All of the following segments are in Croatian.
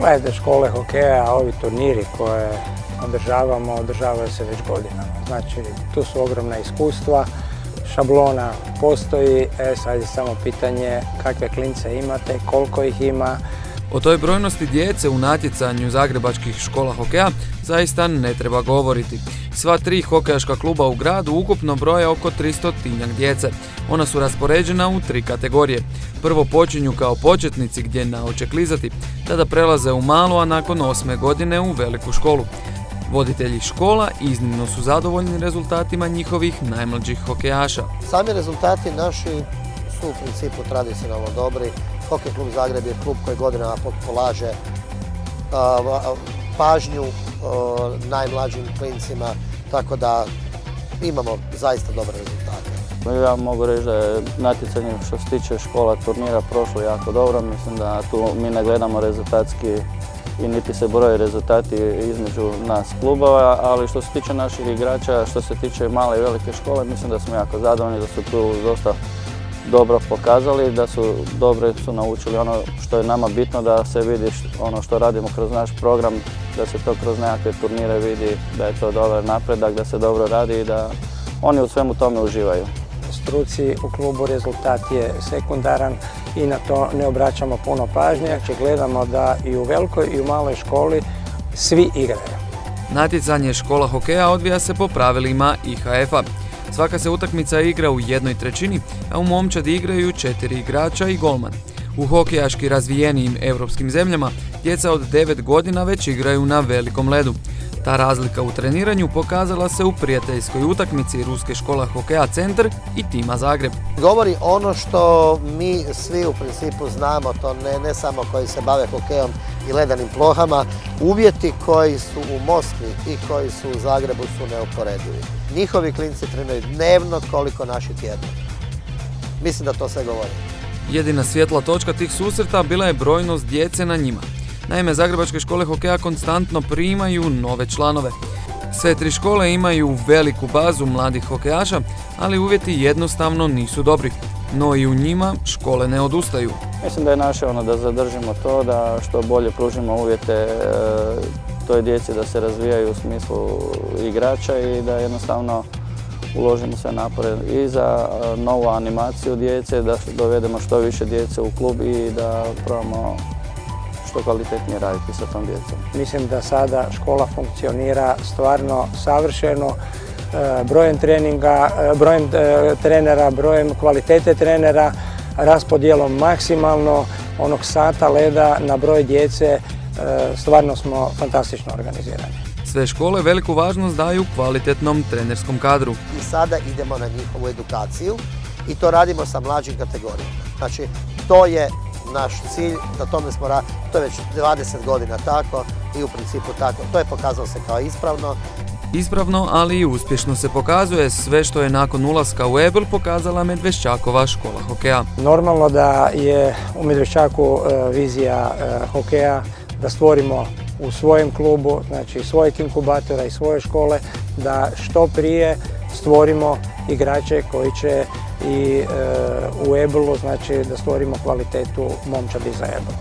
Gledajte, škole hokeja, ovi turniri koje održavaju se već godinama. Znači, tu su ogromna iskustva, šablona postoji, sad je samo pitanje kakve klince imate, koliko ih ima. O toj brojnosti djece u natjecanju zagrebačkih škola hokeja zaista ne treba govoriti. Sva 3 hokejaška kluba u gradu ukupno broje oko 300-tinjak djece. Ona su raspoređena u 3 kategorije. Prvo počinju kao početnici gdje nauče klizati, tada prelaze u malu, a nakon 8. godine u veliku školu. Voditelji škola iznimno su zadovoljni rezultatima njihovih najmlađih hokejaša. Sami rezultati naši su u principu tradicionalno dobri. Hokej klub Zagreb je klub koji godinama polaže pažnju najmlađim klincima, tako da imamo zaista dobre rezultate. Ja mogu reći da je natjecanje što se tiče škola turnira prošlo jako dobro. Mislim da tu mi ne gledamo rezultatski i niti se broje rezultati između nas klubova, ali što se tiče naših igrača, što se tiče male i velike škole, mislim da smo jako zadovoljni, da su tu dosta dobro pokazali, da su dobro naučili ono što je nama bitno, da se vidi ono što radimo kroz naš program, da se to kroz nekakve turnire vidi, da je to dobar napredak, da se dobro radi i da oni u svemu tome uživaju. Struci u klubu rezultat je sekundaran i na to ne obraćamo puno pažnje. Znači, gledamo da i u velikoj i u maloj školi svi igraju. Natjecanje škola hokeja odvija se po pravilima IHF-a. Svaka se utakmica igra u 1/3, a u momčadi igraju 4 igrača i golman. U hokejaški razvijenijim europskim zemljama djeca od 9 godina već igraju na velikom ledu. Ta razlika u treniranju pokazala se u prijateljskoj utakmici Ruske škola hokeja Centar i tima Zagreb. Govori ono što mi svi u principu znamo, to ne samo koji se bave hokejom i ledanim plohama, uvjeti koji su u Moskvi i koji su u Zagrebu su neuporedivi. Njihovi klinci treniraju dnevno koliko naši tjedno. Mislim da to sve govori. Jedina svjetla točka tih susreta bila je brojnost djece na njima. Naime, zagrebačke škole hokeja konstantno primaju nove članove. Sve 3 škole imaju veliku bazu mladih hokejaša, ali uvjeti jednostavno nisu dobri. No i u njima škole ne odustaju. Mislim da je naše da zadržimo to, da što bolje pružimo uvjete toj djeci da se razvijaju u smislu igrača i da jednostavno uložimo sve napore i za novu animaciju djece, da dovedemo što više djece u klub i da probamo što kvalitetnije raditi sa tom djecom. Mislim da sada škola funkcionira stvarno savršeno, brojem treninga, brojem trenera, brojem kvalitete trenera, raspodjelom maksimalno onog sata leda na broj djece, stvarno smo fantastično organizirani. Sve škole veliku važnost daju kvalitetnom trenerskom kadru. I sada idemo na njihovu edukaciju i to radimo sa mlađim kategorijama. Znači, to je naš cilj, na tome smo radili, to je već 20 godina tako i u principu tako. To je pokazalo se kao ispravno. Ispravno, ali i uspješno se pokazuje sve što je nakon ulaska u EBL pokazala Medveščakova škola hokeja. Normalno da je u Medveščaku vizija hokeja da stvorimo u svojem klubu, znači svojeg inkubatora i svoje škole, da što prije stvorimo igrače koji će i u EBL-u, znači da stvorimo kvalitetu momčadi za EBL.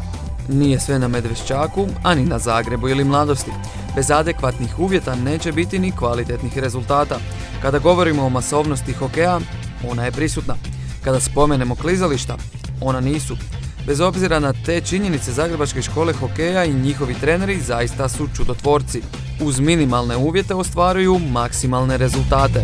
Nije sve na Medveščaku, a ni na Zagrebu ili Mladosti. Bez adekvatnih uvjeta neće biti ni kvalitetnih rezultata. Kada govorimo o masovnosti hokeja, ona je prisutna. Kada spomenemo klizališta, ona nisu. Bez obzira na te činjenice, zagrebačke škole hokeja i njihovi treneri zaista su čudotvorci. Uz minimalne uvjete ostvaruju maksimalne rezultate.